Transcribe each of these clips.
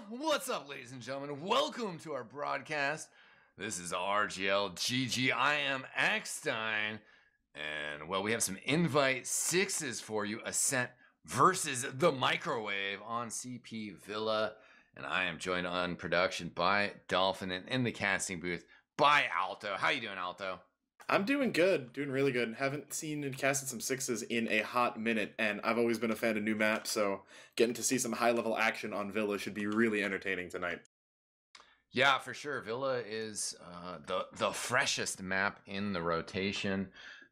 What's up, ladies and gentlemen? Welcome to our broadcast. This is RGLgg. I am Eckstein. And, well, we have some invite sixes for you. Ascent versus the Microwave on CP Villa. And I am joined on production by Dolphin and in the casting booth by Alto. How you doing, Alto? I'm doing good, doing really good. Haven't seen and casted some sixes in a hot minute, and I've always been a fan of new maps, so getting to see some high-level action on Villa should be really entertaining tonight. Yeah, for sure. Villa is the freshest map in the rotation,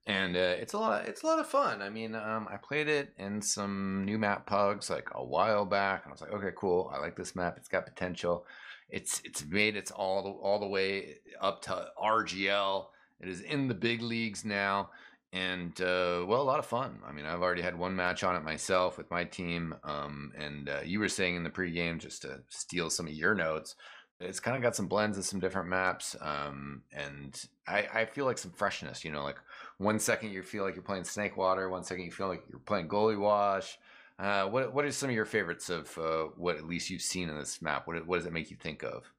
and it's a lot of fun. I mean, I played it in some new map pugs like a while back, and I was like, okay, cool. I like this map. It's got potential. It's made its all the way up to RGL. It is in the big leagues now, and well, a lot of fun. I mean, I've already had one match on it myself with my team, and you were saying in the pregame, just to steal some of your notes, it's kind of got some blends of some different maps, and I feel like some freshness. You know, like 1 second you feel like you're playing Snake Water, 1 second you feel like you're playing Goalie Wash. What are some of your favorites of what at least you've seen in this map? What does it make you think of?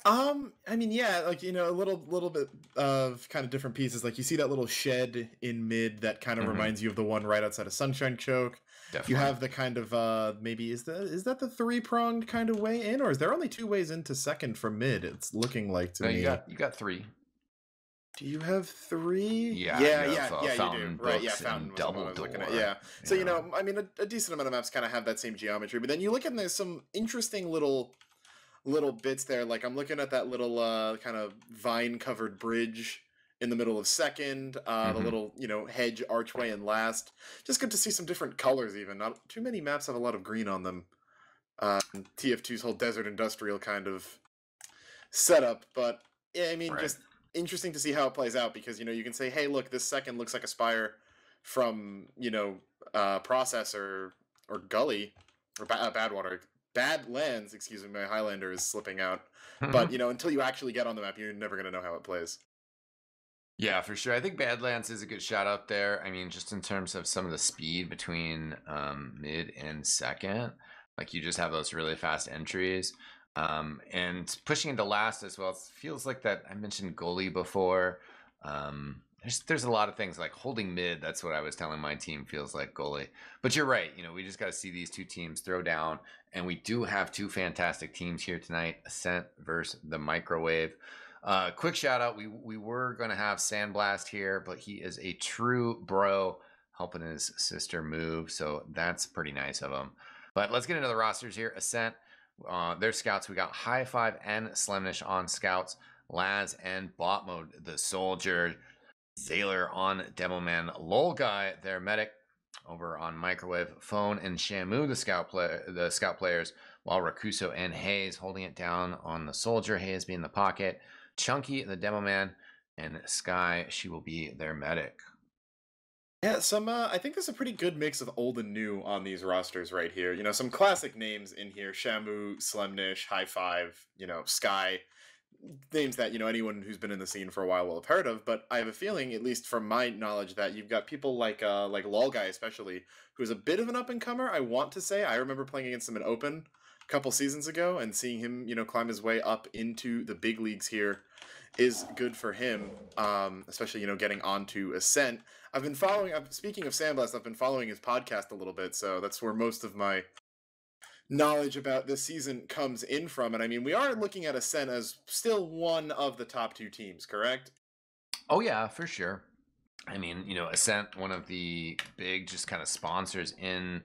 I mean, yeah, like, you know, a little bit of kind of different pieces. Like, you see that little shed in mid that kind of reminds you of the one right outside of Sunshine Choke. Definitely. You have the kind of maybe is that the three-pronged kind of way in, or is there only two ways into second from mid? It's looking like to me. You got three. Do you have three? Yeah, you do. Right, yeah, Fountain was the one I was Double looking at. Door. Yeah. So, you know, I mean, a decent amount of maps kind of have that same geometry, but then you look at, and there's some interesting little bits there. Like, I'm looking at that little kind of vine-covered bridge in the middle of second, the little, you know, hedge archway in last. Just good to see some different colors even. Not too many maps have a lot of green on them. TF2's whole desert industrial kind of setup, but yeah, I mean, Right. just interesting to see how it plays out, because, you know, you can say, hey, look, this second looks like a spire from, you know, Process or Gully or Badlands, excuse me, my Highlander is slipping out. But, you know, until you actually get on the map, you're never going to know how it plays. Yeah, for sure. I think Badlands is a good shout out there. I mean, just in terms of some of the speed between mid and second, like you just have those really fast entries. And pushing into last as well, it feels like that. I mentioned goalie before. There's a lot of things like holding mid. That's what I was telling my team feels like goalie. But you're right. You know, we just got to see these two teams throw down. And we do have two fantastic teams here tonight, Ascent versus the Microwave. Quick shout out. We were going to have Sandblast here, but he is a true bro helping his sister move. So that's pretty nice of him. But let's get into the rosters here. Ascent, their scouts. We got High Five and Slemnish on scouts. Laz and Bot Mode, the soldier. Zaylor on Demo Man. Lol Guy, their medic. Over on Microwave, Phone and Shamu, the scout players, while Rakuso and Hayes holding it down on the soldier. Hayes being the pocket. Chunky, the demo man, and Sky, she will be their medic. Yeah, I think there's a pretty good mix of old and new on these rosters right here. You know, some classic names in here: Shamu, Slemnish, High Five, you know, Sky. Names that, you know, anyone who's been in the scene for a while will have heard of, but I have a feeling, at least from my knowledge, that you've got people like Lol Guy especially, who's a bit of an up-and-comer, I want to say. I remember playing against him in Open a couple seasons ago, and seeing him, you know, climb his way up into the big leagues here is good for him, especially, you know, getting onto Ascent. Speaking of Sandblast, I've been following his podcast a little bit, so that's where most of my knowledge about this season comes in from. And I mean, we are looking at Ascent as still one of the top two teams, correct? Oh yeah, for sure. I mean, you know, Ascent, one of the big just kind of sponsors in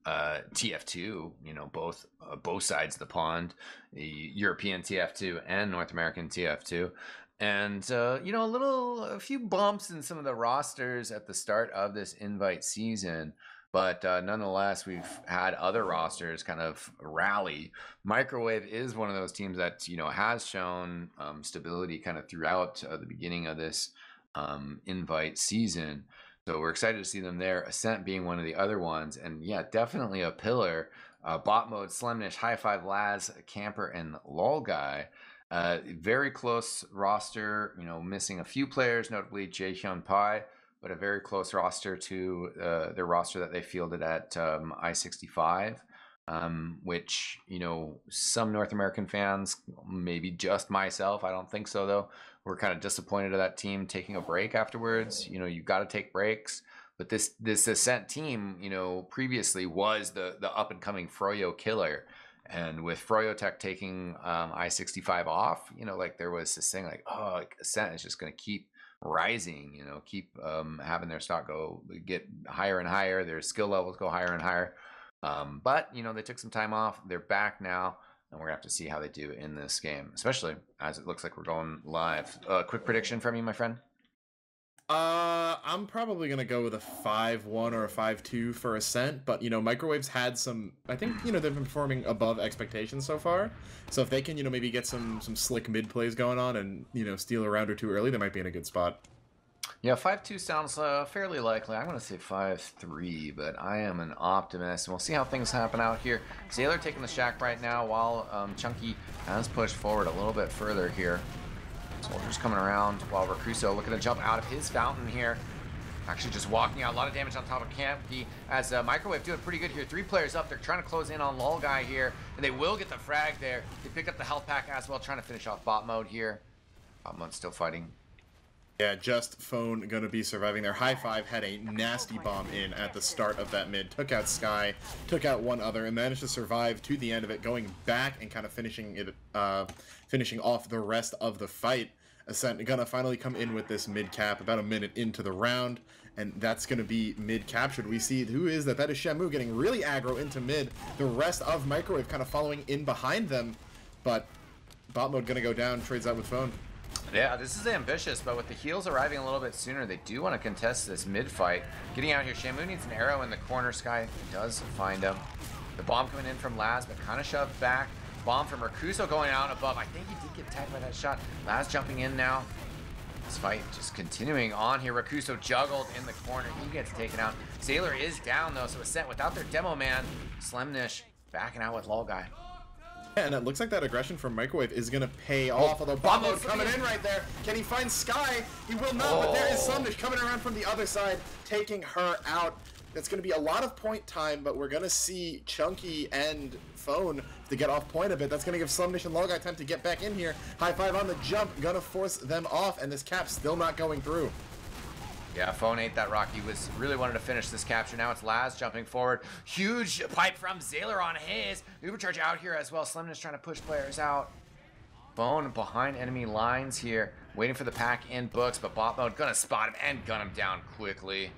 TF2, you know, both sides of the pond, the European TF2 and North American TF2. And, you know, a few bumps in some of the rosters at the start of this invite season. But nonetheless, we've had other rosters kind of rally. Microwave is one of those teams that, you know, has shown stability kind of throughout the beginning of this invite season. So we're excited to see them there. Ascent being one of the other ones. And yeah, definitely a pillar. Bot Mode, Slemnish, High Five, Laz, Camper, and Lol Guy. Very close roster, you know, missing a few players, notably Jaehyun Pai, but a very close roster to their roster that they fielded at I-65. which, you know, some North American fans, maybe just myself, I don't think so though, we're kind of disappointed at that team taking a break afterwards. You know, you've got to take breaks. But this Ascent team, you know, previously was the up and coming Froyo killer. And with Froyo Tech taking I-65 off, you know, like there was this thing like, oh, like Ascent is just going to keep rising, you know, keep having their stock get higher and higher, their skill levels go higher and higher. But, you know, they took some time off. They're back now, and we're going to have to see how they do in this game, especially as it looks like we're going live. Quick prediction from you, my friend? I'm probably going to go with a 5-1 or a 5-2 for Ascent, but, you know, Microwave's had some, I think, you know, they've been performing above expectations so far. So if they can, you know, maybe get some slick mid plays going on and, you know, steal a round or two early, they might be in a good spot. Yeah, 5-2 sounds fairly likely. I'm going to say 5-3, but I am an optimist. And we'll see how things happen out here. Sailor taking the shack right now while Chunky has pushed forward a little bit further here. Soldiers coming around while Recruso looking to jump out of his fountain here. Actually just walking out. A lot of damage on top of Campy as Microwave doing pretty good here. 3 players up. They're trying to close in on LolGuy here. And they will get the frag there. They picked up the health pack as well, trying to finish off bot mode here. Bot mode still fighting. Yeah, just Phone gonna be surviving there. High Five had a nasty bomb in at the start of that mid. Took out Sky, took out one other, and managed to survive to the end of it, going back and kind of finishing off the rest of the fight. Ascent gonna finally come in with this mid cap about a minute into the round, and that's gonna be mid captured. We see who is that? That is Shamu getting really aggro into mid. The rest of Microwave kind of following in behind them, but bot mode gonna go down, trades out with Phone. Yeah, this is ambitious, but with the heals arriving a little bit sooner, they do want to contest this mid-fight. Getting out here, Shamu needs an arrow in the corner. Sky does find him. The bomb coming in from Laz, but kind of shoved back. Bomb from Rakuso going out above. I think he did get tagged by that shot. Laz jumping in now. This fight just continuing on here. Rakuso juggled in the corner. He gets taken out. Sailor is down, though, so Ascent without their demo man. Slemnish backing out with LolGuy. Yeah, and it looks like that aggression from Microwave is going to pay off, although bomb mode coming in right there. Can he find Sky? He will not, but there is Sumnish coming around from the other side, taking her out. That's going to be a lot of point time, but we're going to see Chunky and Phone to get off point a bit. That's going to give Sumnish and LolGuy time to get back in here. High Five on the jump, going to force them off, and this cap's still not going through. Yeah, Phone ate that rock. He was really wanted to finish this capture. Now it's Laz jumping forward. Huge pipe from Sailor on his. Ubercharge out here as well. Slemness trying to push players out. Phone behind enemy lines here. Waiting for the pack in books, but bot mode gonna spot him and gun him down quickly.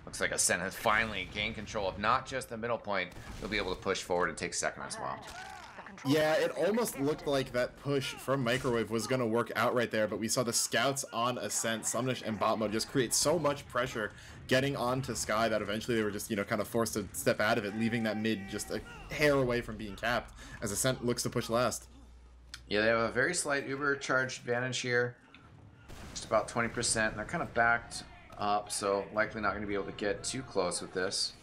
Looks like Ascent has finally gained control of not just the middle point. They'll be able to push forward and take second as well. Yeah, it almost looked like that push from Microwave was going to work out right there, but we saw the scouts on Ascent, Sumnish, and bot mode just create so much pressure getting onto Sky that eventually they were just, you know, kind of forced to step out of it, leaving that mid just a hair away from being capped as Ascent looks to push last. Yeah, they have a very slight Uber charge advantage here. Just about 20%, and they're kind of backed up, so likely not going to be able to get too close with this.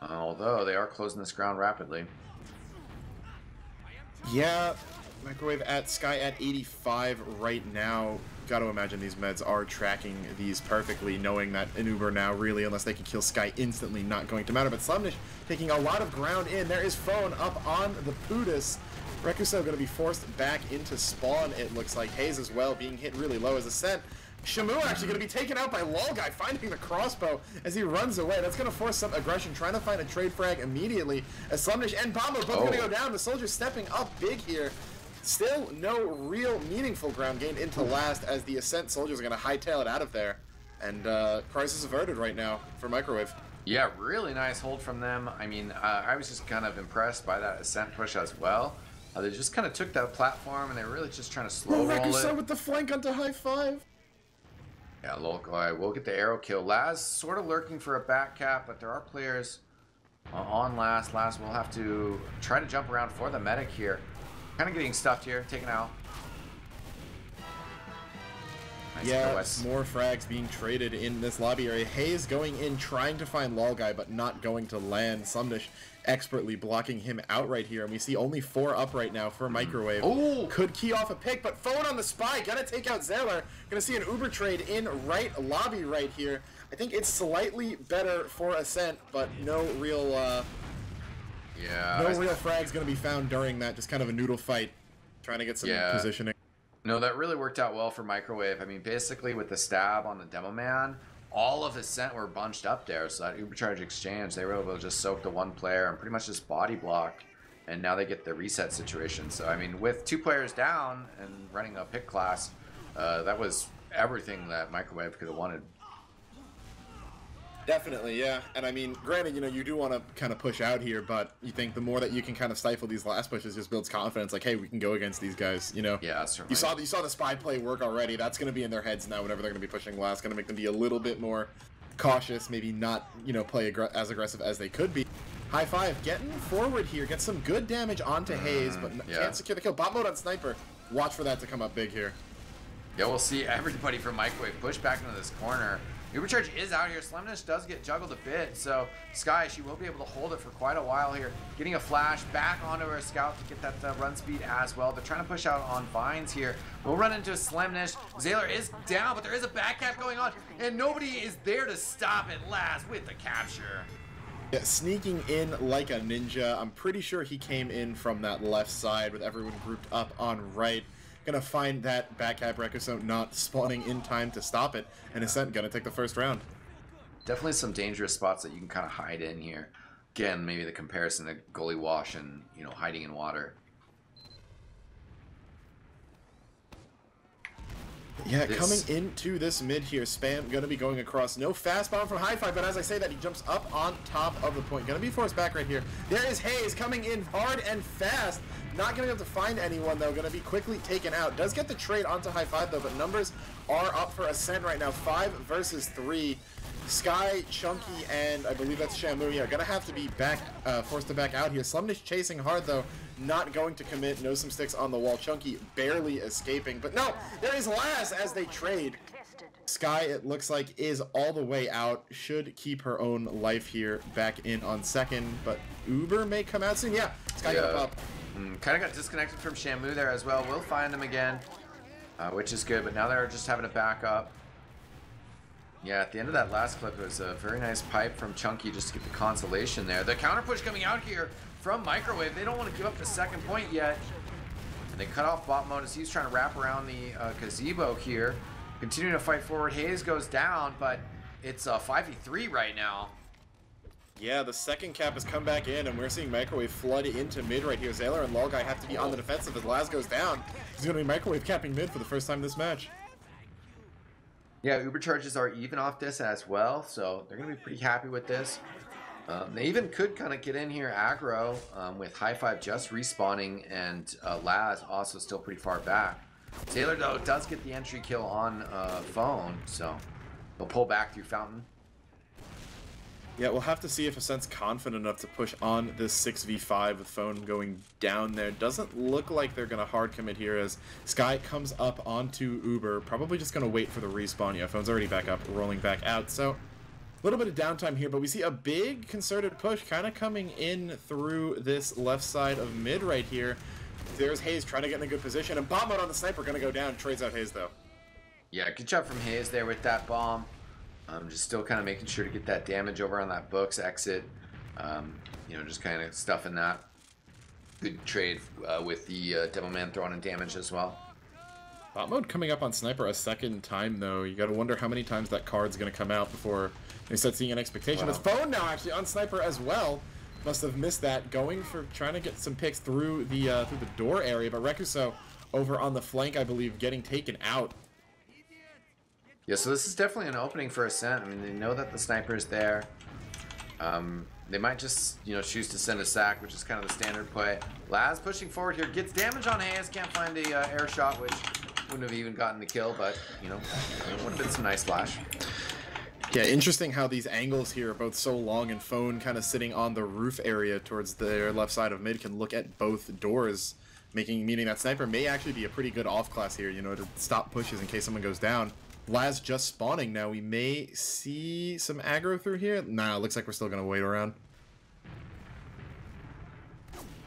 Although they are closing this ground rapidly. Yeah, Microwave at Sky at 85 right now. Got to imagine these meds are tracking these perfectly, knowing that an Uber now really, unless they can kill Sky instantly, not going to matter. But Slemnish taking a lot of ground in. There is Phone up on the Pudis. Rekuso going to be forced back into spawn, it looks like. Hayes as well being hit really low as Ascent. Shamu actually going to be taken out by LolGuy, finding the crossbow as he runs away. That's going to force some aggression, trying to find a trade frag immediately. As Slemnish and Bomber both going to go down. The soldiers stepping up big here. Still no real meaningful ground gained into last as the Ascent soldiers are going to hightail it out of there. And crisis averted right now for Microwave. Yeah, really nice hold from them. I mean, I was just kind of impressed by that Ascent push as well. They just kind of took that platform and they were really just trying to slow roll it. With the flank onto high five. Yeah, LolGuy will get the arrow kill. Laz sort of lurking for a back cap, but there are players on last. Laz will have to try to jump around for the medic here. Kind of getting stuffed here, taken out. Nice yeah, more frags being traded in this lobby area. Hayes going in, trying to find LolGuy, but not going to land. Sumnish expertly blocking him out right here, and we see only 4 up right now for Microwave. Ooh. Could key off a pick, but Phone on the spy, gonna take out Zeller. Gonna see an Uber trade in right lobby right here. I think it's slightly better for Ascent, but no real Yeah. No real frag's going to be found during that. Just kind of a noodle fight, trying to get some positioning. No, that really worked out well for Microwave. I mean, basically with the stab on the Demo Man, all of Ascent were bunched up there. So that Ubercharge exchange, they were able to just soak the one player and pretty much just body block. And now they get the reset situation. So, I mean, with 2 players down and running a pick class, that was everything that Microwave could have wanted. Definitely, yeah. And I mean, granted, you know, you do want to kind of push out here, but you think the more that you can kind of stifle these last pushes just builds confidence. Like, hey, we can go against these guys, you know? Yeah, certainly. You saw the spy play work already. That's going to be in their heads now whenever they're going to be pushing last. Going to make them be a little bit more cautious, maybe not, you know, play as aggressive as they could be. High Five getting forward here, gets some good damage onto Hayes, but can't secure the kill. Bot mode on Sniper. Watch for that to come up big here. Yeah, we'll see everybody from Microwave push back into this corner. Ubercharge is out here. Slimnish does get juggled a bit, so Sky, she will be able to hold it for quite a while here. Getting a flash back onto her scout to get that run speed as well. They're trying to push out on Vines here. We'll run into a Slimnish. Zayler is down, but there is a back cap going on, and nobody is there to stop it last with the capture. Yeah, sneaking in like a ninja. I'm pretty sure he came in from that left side with everyone grouped up on right. Gonna find that back cap Rekuso not spawning in time to stop it, and Ascent gonna take the first round. Definitely some dangerous spots that you can kind of hide in here. Again, maybe the comparison to goalie wash and, you know, hiding in water. Yeah, coming into this mid here, Spam gonna be going across. No fast bomb from High Five, but as I say that, he jumps up on top of the point. Gonna be forced back right here. There is Hayes coming in hard and fast. Not gonna be able to find anyone though. Gonna be quickly taken out. Does get the trade onto High Five though, but numbers are up for Ascent right now. 5 versus 3. Sky, Chunky, and I believe that's Shamu. Yeah, gonna have to be back, forced to back out here. Slumnish chasing hard though, not going to commit. Knows some sticks on the wall. Chunky barely escaping, but no, there is Laz as they trade. Sky, it looks like, is all the way out. Should keep her own life here. Back in on second, but Uber may come out soon. Yeah, Sky got up. Kind of got disconnected from Shamu there as well. We'll find them again, which is good, but now they're just having to back up. Yeah, at the end of that last clip, it was a very nice pipe from Chunky just to get the consolation there. The counter push coming out here from Microwave. They don't want to give up the second point yet. And they cut off bot mode as he's trying to wrap around the gazebo here. Continuing to fight forward. Hayes goes down, but it's 5v3 right now. Yeah, the second cap has come back in, and we're seeing Microwave flood into mid right here. Zayler and Lolguy have to be on the defensive as Laz goes down. He's going to be Microwave capping mid for the first time this match. Yeah, Uber charges are even off this as well, so they're going to be pretty happy with this. They even could kind of get in here aggro with High Five just respawning and Laz also still pretty far back. Taylor, though, does get the entry kill on Phone, so they'll pull back through Fountain. Yeah, we'll have to see if Ascent's confident enough to push on this 6v5 with Phone going down there. Doesn't look like they're going to hard commit here as Sky comes up onto Uber. Probably just going to wait for the respawn. Yeah, Phone's already back up, rolling back out. So a little bit of downtime here, but we see a big concerted push kind of coming in through this left side of mid right here. There's Hayes trying to get in a good position, and bomb mode on the sniper going to go down. Trades out Hayes, though. Yeah, good job from Hayes there with that bomb. Just still kind of making sure to get that damage over on that Books exit. You know, just kind of stuffing that. Good trade with the Devil Man throwing in damage as well. Bot mode coming up on Sniper a second time, though. You got to wonder how many times that card's going to come out before they start seeing an expectation. Wow. It's Phone now, actually, on Sniper as well. Must have missed that. Going for trying to get some picks through the door area, but Rekuso over on the flank, I believe, getting taken out. Yeah, so this is definitely an opening for Ascent. I mean, they know that the sniper is there. They might just, you know, choose to send a sack, which is kind of the standard play. Laz pushing forward here, gets damage on Hayes. Can't find the air shot, which wouldn't have even gotten the kill, but, you know, it would have been some nice flash. Yeah, interesting how these angles here are both so long, and Phone kind of sitting on the roof area towards their left side of mid can look at both doors, meaning that Sniper may actually be a pretty good off class here, you know, to stop pushes in case someone goes down. Laz just spawning now. We may see some aggro through here. Nah, looks like we're still going to wait around.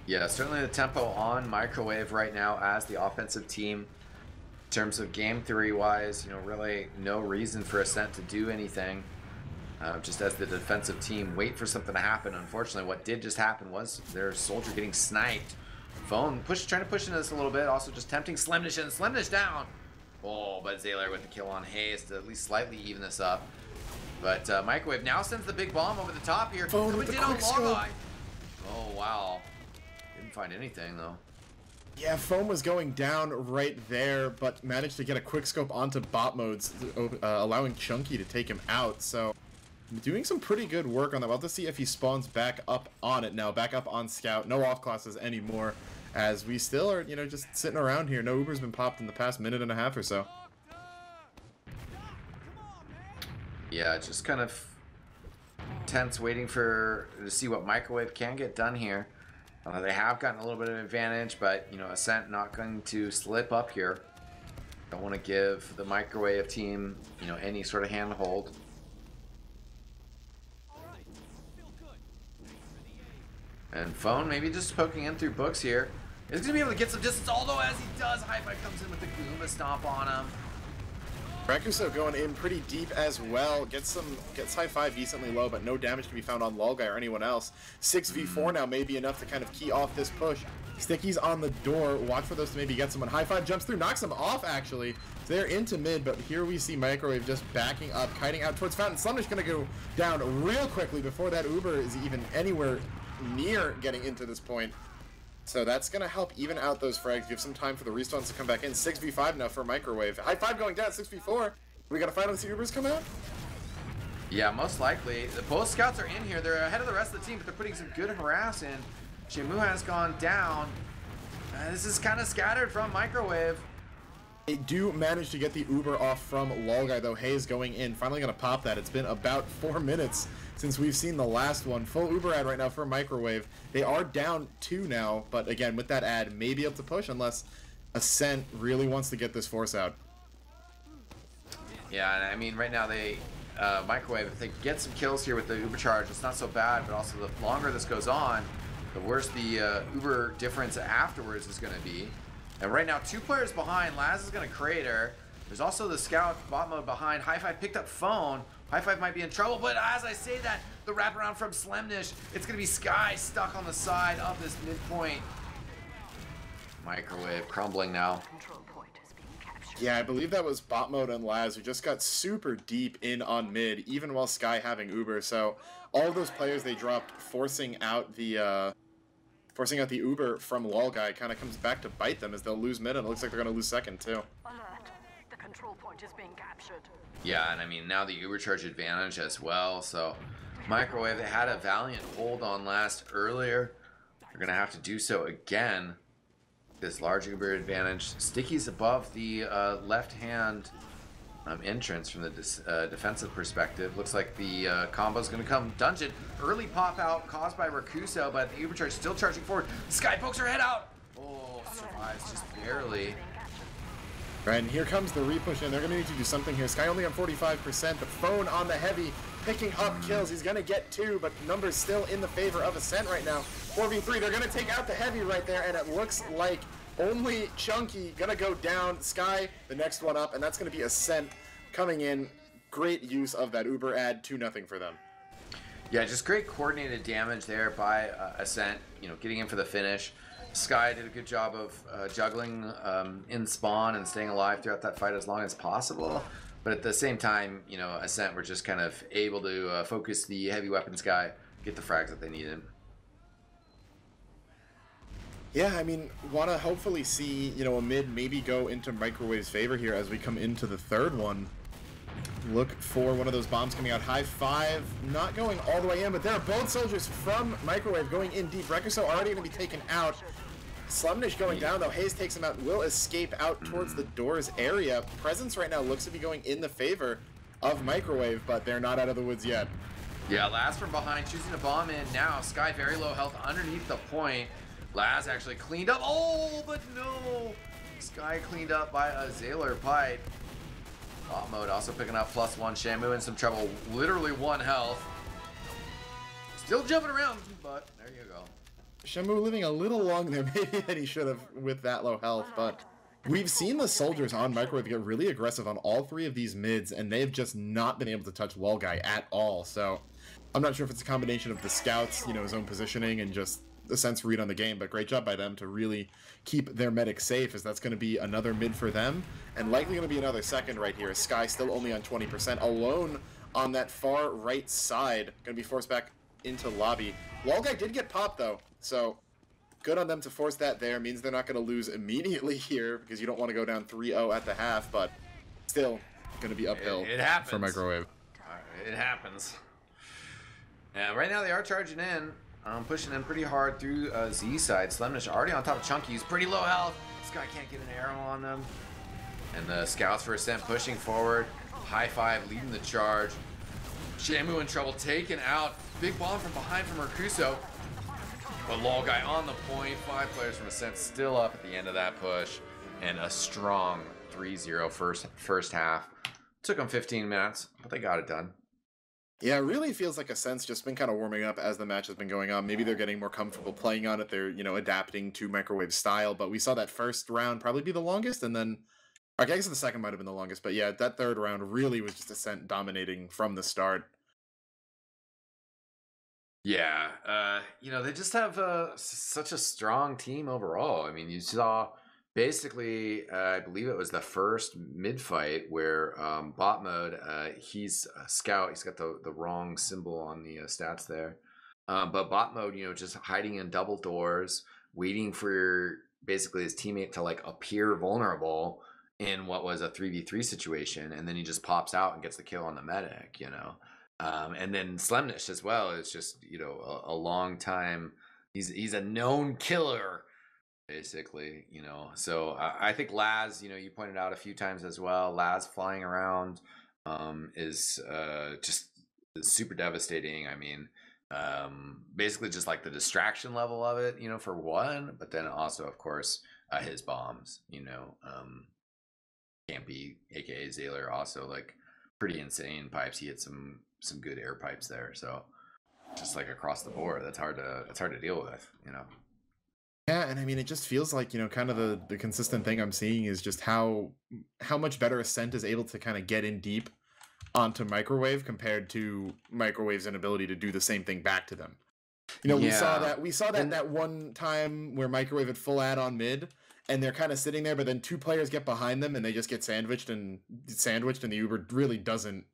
Yeah, certainly the tempo on Microwave right now as the offensive team. In terms of game theory wise, you know, really no reason for Ascent to do anything. just as the defensive team wait for something to happen. Unfortunately, what did just happen was their soldier getting sniped. Phone trying to push into this a little bit, also just tempting Slimdish in. Slimdish down. Oh, but Zaylor with the kill on Hayes to at least slightly even this up. But Microwave now sends the big bomb over the top here. Phone Coming with the in on quick scope. Logeye. Oh, wow. Didn't find anything, though. Yeah, Foam was going down right there, but managed to get a quick scope onto bot modes, allowing Chunky to take him out. So, doing some pretty good work on that. We'll have to see if he spawns back up on it now, back up on Scout. No off classes anymore, as we still are, just sitting around here. No Uber's been popped in the past minute and a half or so. Yeah, just kind of tense, waiting to see what Microwave can get done here. They have gotten a little bit of advantage, but Ascent not going to slip up here. Don't want to give the Microwave team any sort of handhold. And Phone maybe just poking in through books here. He's gonna be able to get some distance, although as he does, Hi-Fi comes in with the Goomba stomp on him. Rakuso going in pretty deep as well. Gets high five decently low, but no damage to be found on Lolguy or anyone else. 6v4 now may be enough to kind of key off this push. Sticky's on the door. Watch for those to maybe get someone. High five jumps through, knocks him off actually. So they're into mid, but here we see Microwave just backing up, kiting out towards Fountain. Slumdish gonna go down real quickly before that Uber is even anywhere near getting into this point. So that's going to help even out those frags, give some time for the respawns to come back in. 6v5 now for Microwave. High five going down, 6v4. We got to find out the Ubers come out? Yeah, most likely. Both scouts are in here. They're ahead of the rest of the team, but they're putting some good harass in. Shamu has gone down. This is kind of scattered from Microwave. They do manage to get the Uber off from Lolguy, though. Hayes going in. Finally going to pop that. It's been about 4 minutes since we've seen the last one. Full Uber ad right now for Microwave. They are down 2 now, but again, with that ad, may be able to push unless Ascent really wants to get this force out. Yeah, and I mean, right now they, Microwave, if they get some kills here with the Uber charge, it's not so bad, but also the longer this goes on, the worse the Uber difference afterwards is going to be. And right now, 2 players behind. Laz is going to crater. There's also the scout bot mode behind. High Five picked up Phone. High Five might be in trouble, but as I say that, the wraparound from Slimdish, it's going to be Sky stuck on the side of this midpoint. Microwave crumbling now. Yeah, I believe that was bot mode and Laz who just got super deep in on mid, even while Sky having Uber. So all of those players they dropped, forcing out the Uber from Lolguy kind of comes back to bite them as they'll lose mid, and it looks like they're going to lose second too. Alert. The control point is being captured. Yeah, and I mean, now the Uber charge advantage as well, so Microwave, they had a valiant hold on last earlier. They're going to have to do so again. This large Uber advantage. Sticky's above the left-hand entrance from the defensive perspective. Looks like the combo's going to come dungeon. Early pop out caused by Rakuso, but the Uber charge still charging forward. Sky pokes her head out. Oh, survives just barely. Right, and here comes the repush, and they're going to need to do something here. Sky only on 45%, but Phone on the heavy, picking up kills. He's going to get 2, but numbers still in the favor of Ascent right now. 4v3, they're going to take out the heavy right there, and it looks like only Chunky going to go down. Sky, the next one up, and that's going to be Ascent coming in. Great use of that Uber ad, 2-0 for them. Yeah, just great coordinated damage there by Ascent, getting in for the finish. Sky did a good job of juggling in spawn and staying alive throughout that fight as long as possible. But at the same time, Ascent were just kind of able to focus the heavy weapons guy, get the frags that they needed. Yeah, I mean, want to hopefully see, a mid maybe go into Microwave's favor here as we come into the third one. Look for one of those bombs coming out. High five, not going all the way in, but there are both soldiers from Microwave going in deep. Rekuso already going to be taken out. Slumdish going down, though. Hayes takes him out, will escape out towards the doors area. Presence right now looks to be going in the favor of Microwave, but they're not out of the woods yet. Yeah, Laz from behind, choosing a bomb in now. Sky very low health underneath the point. Laz actually cleaned up. Oh, but no! Sky cleaned up by a Zaylor pipe. Bot mode also picking up +1. Shamu in some trouble. Literally 1 health. Still jumping around, but there you go. Shamu living a little long there maybe than he should have with that low health, but we've seen the soldiers on Microwave get really aggressive on all three of these mids, and they've just not been able to touch RGLgg at all. So I'm not sure if it's a combination of the scouts, you know, his own positioning and just the sense read on the game, but great job by them to really keep their medic safe, as that's going to be another mid for them, and likely going to be another second right here. Sky still only on 20%, alone on that far right side, going to be forced back into lobby. RGLgg did get popped though, so good on them to force that there. Means they're not going to lose immediately here, because you don't want to go down 3-0 at the half, but still going to be uphill for Microwave. It happens. Yeah, right now they are charging in, pushing in pretty hard through Z side. Slemnish already on top of Chunky. He's pretty low health. This guy can't get an arrow on them. And the scouts for Ascent pushing forward. High five leading the charge. Shamu in trouble, taken out. Big bomb from behind from Rakuso. But RGLgg on the point. 5 players from Ascent still up at the end of that push. And a strong 3-0 first half. Took them 15 minutes, but they got it done. Yeah, it really feels like Ascent's just been kind of warming up as the match has been going on. Maybe they're getting more comfortable playing on it. They're, you know, adapting to Microwave style. But we saw that first round probably be the longest, and then I guess the second might have been the longest. But yeah, that third round really was just Ascent dominating from the start. Yeah, you know, they just have such a strong team overall. I mean, you saw basically, I believe it was the first mid fight where bot mode, he's a scout. He's got the wrong symbol on the stats there. But bot mode, you know, just hiding in double doors, waiting for basically his teammate to like appear vulnerable in what was a 3v3 situation. And then he just pops out and gets the kill on the medic, you know. And then Slemnish as well is just, you know, a long time. He's a known killer, basically, you know. So I think Laz, you know, you pointed out a few times as well. Laz flying around is just super devastating. I mean, basically just like the distraction level of it, you know, for one, but then also, of course, his bombs, you know, Campy, aka Zaylor, also like pretty insane pipes. He had some good air pipes there, so just like across the board, that's hard to deal with, you know. Yeah, and I mean, it just feels like, you know, kind of the consistent thing I'm seeing is just how much better Ascent is able to kind of get in deep onto Microwave compared to Microwave's inability to do the same thing back to them. You know, Yeah. we saw that one time where Microwave had full ad on mid, and they're kind of sitting there, but then 2 players get behind them and they just get sandwiched, and the Uber really doesn't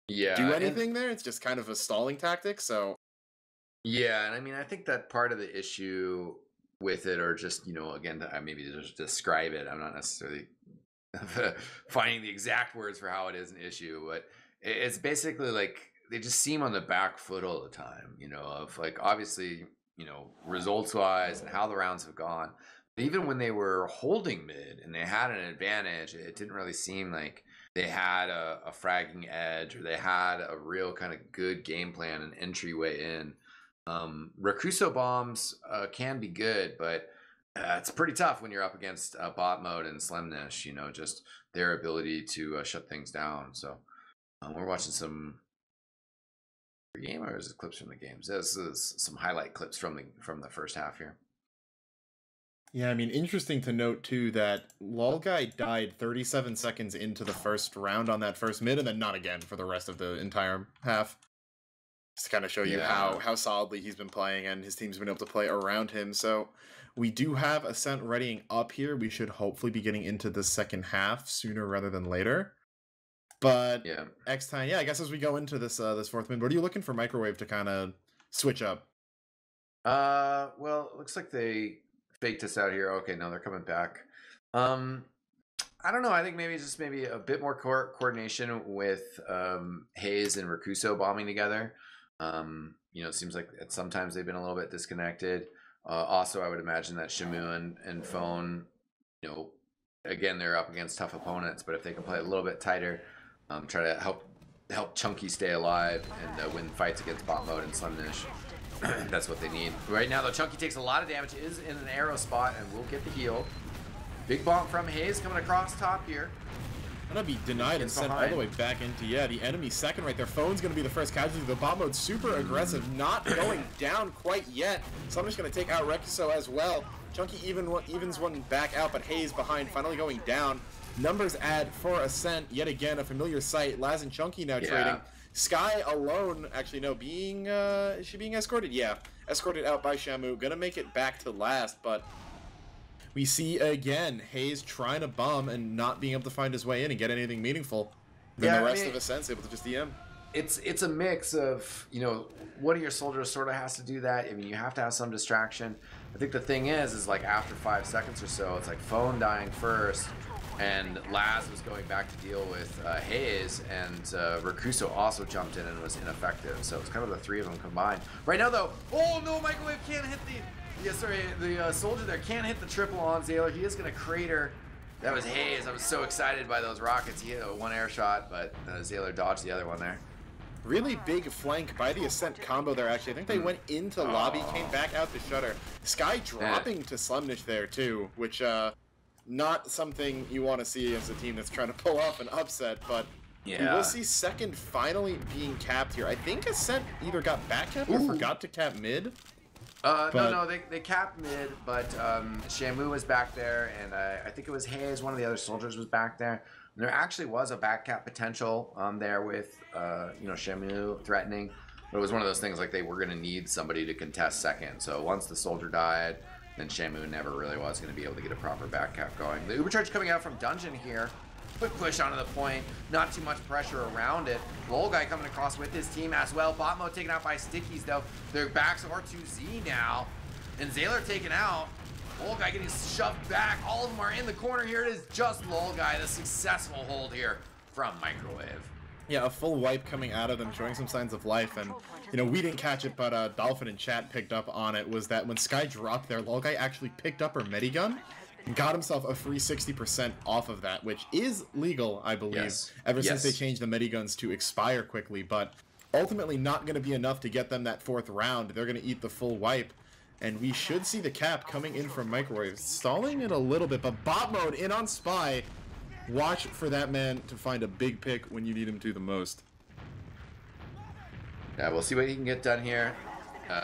do anything there. It's just kind of a stalling tactic. So yeah, and I mean, I think that part of the issue with it, or just, you know, again, maybe to just describe it, I'm not necessarily finding the exact words for how it is an issue, but it's basically like they just seem on the back foot all the time, you know, of like, obviously, you know, results wise and how the rounds have gone. But even when they were holding mid and they had an advantage, it didn't really seem like they had a fragging edge, or they had a real kind of good game plan and entryway in. Rakuso bombs can be good, but it's pretty tough when you're up against bot mode and Slemnish, you know, just their ability to shut things down. So we're watching some game, or is it clips from the games? This is some highlight clips from the first half here. yeah, I mean, interesting to note too that RGLgg died 37 seconds into the first round on that first mid, and then not again for the rest of the entire half. Just to kind of show you how solidly he's been playing, and his team's been able to play around him. So we do have Ascent readying up here. We should hopefully be getting into the second half sooner rather than later. But Yeah. X-Time, yeah, I guess as we go into this this fourth mid, what are you looking for Microwave to kind of switch up? Well, it looks like they faked us out here. Okay, no, they're coming back. I don't know. I think maybe a bit more coordination with Hayes and Rakuso bombing together. You know, it seems like sometimes they've been a little bit disconnected. Also, I would imagine that Shamu and Phone, you know, again, they're up against tough opponents, but if they can play a little bit tighter, try to help Chunky stay alive and win fights against bot mode and Slemnish. That's what they need. Right now, though, Chunky takes a lot of damage, is in an arrow spot, and will get the heal. Big bomb from Hayes coming across top here. Gonna be denied and sent all the way back into, yeah, the enemy second right there. Phone's gonna be the first casualty. The bot mode super aggressive, not going down quite yet. Somebody's gonna take out Rakuso as well. Chunky evens one back out, but Hayes behind, finally going down. Numbers add for Ascent, yet again a familiar sight. Laz and Chunky now trading. Sky alone, actually no, is she being escorted? Yeah, escorted out by Shamu. Gonna make it back to last, but we see again Hayes trying to bum and not being able to find his way in and get anything meaningful. Then the rest of Ascent's able to just EM. It's a mix of, you know, one of your soldiers sort of has to do that. I mean, you have to have some distraction. I think the thing is like after 5 seconds or so, it's like phone dying first, and Laz was going back to deal with Hayes, and Rakuso also jumped in and was ineffective. So it's kind of the three of them combined. Right now though, oh no, Microwave can't hit the soldier there can't hit the triple on Zayler. He is gonna crater. That was Hayes. I was so excited by those rockets. He hit a 1 air shot, but Zayler dodged the other one there. Really big flank by the Ascent combo there, actually. I think they went into lobby, came back out to Shutter. Sky dropping to Slumnish there, too, which, not something you want to see as a team that's trying to pull off an upset, but we will see second finally being capped here. I think Ascent either got back capped or forgot to cap mid. No, they capped mid, but Shamu was back there, and I think it was Hayes, one of the other soldiers was back there. And there actually was a back cap potential there with, you know, Shamu threatening. But it was one of those things like they were going to need somebody to contest second. So once the soldier died, then Shamu never really was going to be able to get a proper back cap going. The Ubercharge coming out from Dungeon here. Quick push onto the point, not too much pressure around it. LGLgg coming across with his team as well. Bot mode taken out by Stickies though. Their backs are R2Z now. And Zayler taken out. LGLgg getting shoved back. All of them are in the corner here. It is just LGLgg, the successful hold here from Microwave. Yeah, a full wipe coming out of them, showing some signs of life. And, you know, we didn't catch it, but Dolphin in chat picked up on it, was that when Sky dropped there, LGLgg actually picked up her medigun and got himself a free 60% off of that, which is legal, I believe, ever since they changed the mediguns to expire quickly. But ultimately not going to be enough to get them that 4th round. They're going to eat the full wipe. And we should see the cap coming in from Microwave. Stalling it a little bit, but bot mode in on Spy. Watch for that man to find a big pick when you need him to the most. Yeah, we'll see what he can get done here.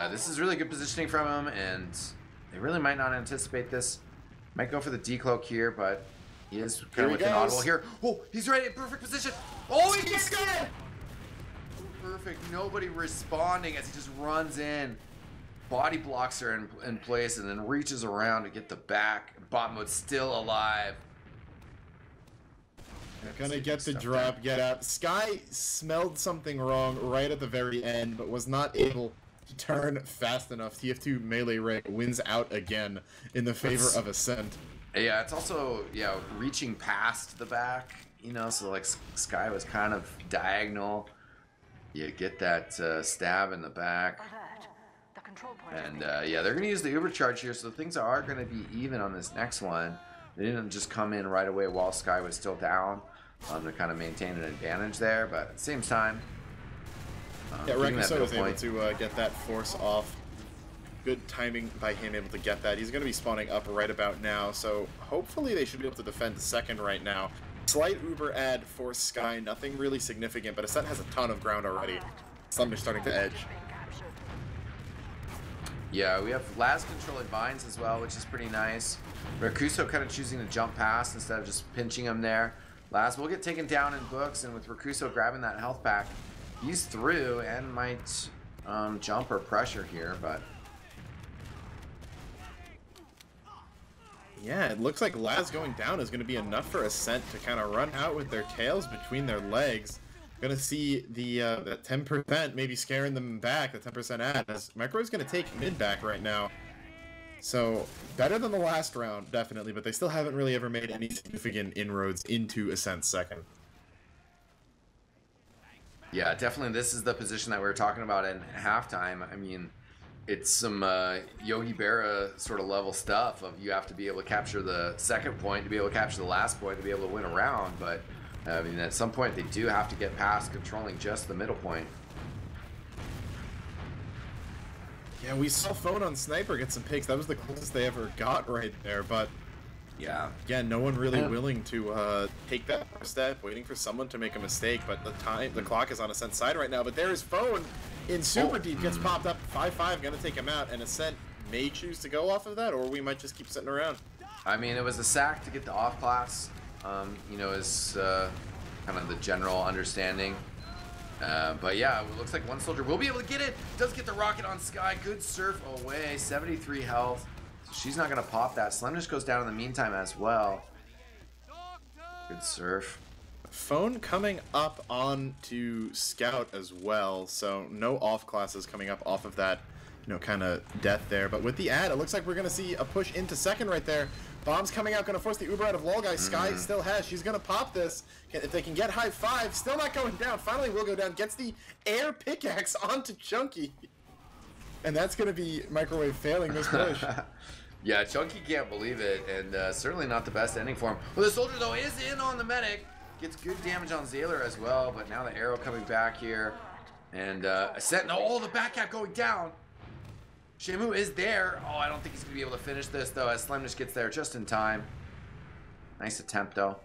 This is really good positioning from him, and they really might not anticipate this. Might go for the decloak here, but he is kind of looking audible here. Oh, he's right in perfect position. Oh, he gets it! Perfect. Nobody responding as he just runs in. Body blocks her in place and then reaches around to get the back. Bot mode still alive. Gonna get the drop, get out. Sky smelled something wrong right at the very end, but was not able to turn fast enough. TF2 melee ray wins out again in the favor of Ascent. Yeah, it's also, reaching past the back, you know, so like Sky was kind of diagonal. You get that stab in the back. And yeah, they're going to use the Ubercharge here, so things are going to be even on this next one. They didn't just come in right away while Sky was still down to kind of maintain an advantage there, but at the same time, yeah, Rakuso was able to get that force off. Good timing by him able to get that. He's going to be spawning up right about now, so hopefully they should be able to defend the second right now. Slight Uber ad for Sky, nothing really significant, but Ascent has a ton of ground already. Slumber's starting to edge. Yeah, we have Laz controlling vines as well, which is pretty nice. Rakuso kind of choosing to jump past instead of just pinching him there. Laz will get taken down in books, and with Rakuso grabbing that health pack, he's through and might jump or pressure here, but... Yeah, it looks like Laz going down is going to be enough for Ascent to kind of run out with their tails between their legs. Gonna see the 10% maybe scaring them back, the 10% ad, as Microwave's gonna take mid back right now. So, better than the last round, definitely, but they still haven't really ever made any significant inroads into Ascent's second. Yeah, definitely this is the position that we were talking about in halftime. I mean, it's some Yogi Berra sort of level stuff of you have to be able to capture the second point, to be able to capture the last point, to be able to win a round, but I mean, at some point they do have to get past controlling just the middle point. Yeah, we saw Phone on Sniper get some picks. That was the closest they ever got right there, but yeah, no one really willing to take that first step, waiting for someone to make a mistake, but the clock is on Ascent's side right now, but there is Phone in super deep, gets popped up, 5-5, gonna take him out, and Ascent may choose to go off of that, or we might just keep sitting around. I mean, it was a sack to get the off class, you know, is kind of the general understanding. But yeah, it looks like one soldier will be able to get it. Does get the rocket on Sky. Good surf away. 73 health. So she's not going to pop that. Slemnish goes down in the meantime as well. Good surf. Phone coming up on to Scout as well, so no off classes coming up off of that, you know, kind of death there. But with the ad, it looks like we're going to see a push into second right there. Bombs coming out, going to force the Uber out of LGLgg. Sky still has. She's going to pop this. If they can get high five, still not going down. Finally will go down. Gets the air pickaxe onto Chunky. And that's going to be Microwave failing this push. Yeah, Chunky can't believe it, and certainly not the best ending for him. Well, the soldier, though, is in on the medic. Gets good damage on Zayler as well, but now the arrow coming back here. And Ascent, oh, the back cap going down. Shamu is there. Oh, I don't think he's going to be able to finish this, though, as Slemnish gets there just in time. Nice attempt, though.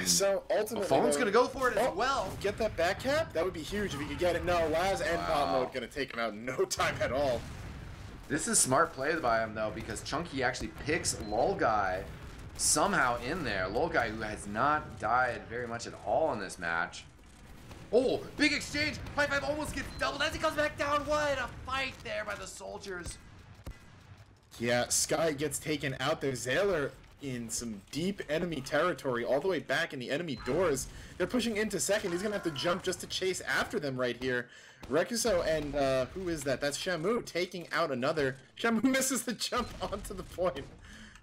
So, ultimately... Phone's going to go for it as well. Get that back cap? That would be huge if he could get it. No, Laz and bot mode going to take him out in no time at all. This is smart play by him, though, because Chunky actually picks LGLgg somehow in there. LGLgg, who has not died very much at all in this match. Oh, big exchange. High five almost gets doubled as he comes back down. What a fight there by the soldiers. Yeah, Sky gets taken out there. Zayler in some deep enemy territory, all the way back in the enemy doors. They're pushing into second. He's going to have to jump just to chase after them right here. Rekuso and, who is that? That's Shamu taking out another. Shamu misses the jump onto the point.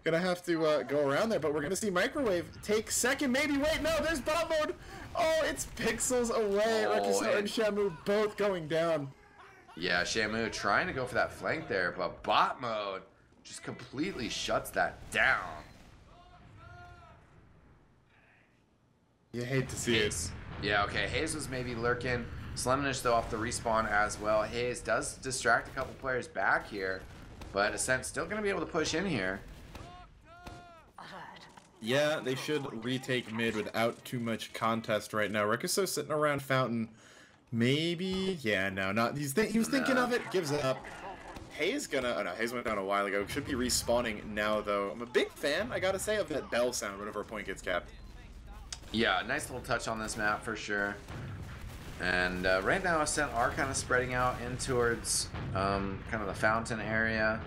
Gonna have to go around there, but we're gonna see Microwave take second, maybe. Wait, no, there's bot mode. Oh, it's pixels away. Rekuso and Shamu both going down. Yeah, Shamu trying to go for that flank there, but bot mode just completely shuts that down. You hate to see it. Yeah, okay, Hayes was maybe lurking. Slemnish, though, off the respawn as well. Hayes does distract a couple players back here, but Ascent still gonna be able to push in here. Yeah, they should retake mid without too much contest right now. Rekuso sitting around Fountain. Maybe? Yeah, no, not. He was thinking of it, gives it up. Hayes gonna. Oh no, Hayes went down a while ago. Should be respawning now, though. I'm a big fan, I gotta say, of that bell sound whenever a point gets capped. Yeah, nice little touch on this map for sure. And right now, Ascent are kind of spreading out in towards kind of the Fountain area.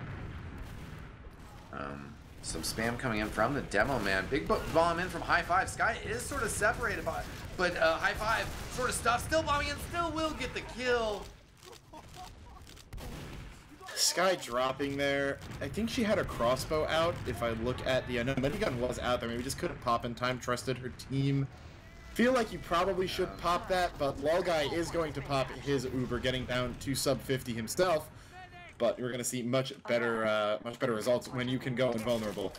Some spam coming in from the demo man. Big bomb in from High Five. Sky is sort of separated by, but High Five sort of stuff. Still bombing in, still will get the kill. Sky dropping there. I think she had a crossbow out. If I look at the, I know minigun was out there. Maybe just couldn't pop in time. Trusted her team. Feel like you probably should pop that, but LGLgg is going to pop his Uber, getting down to sub 50 himself. But we're gonna see much better results when you can go invulnerable.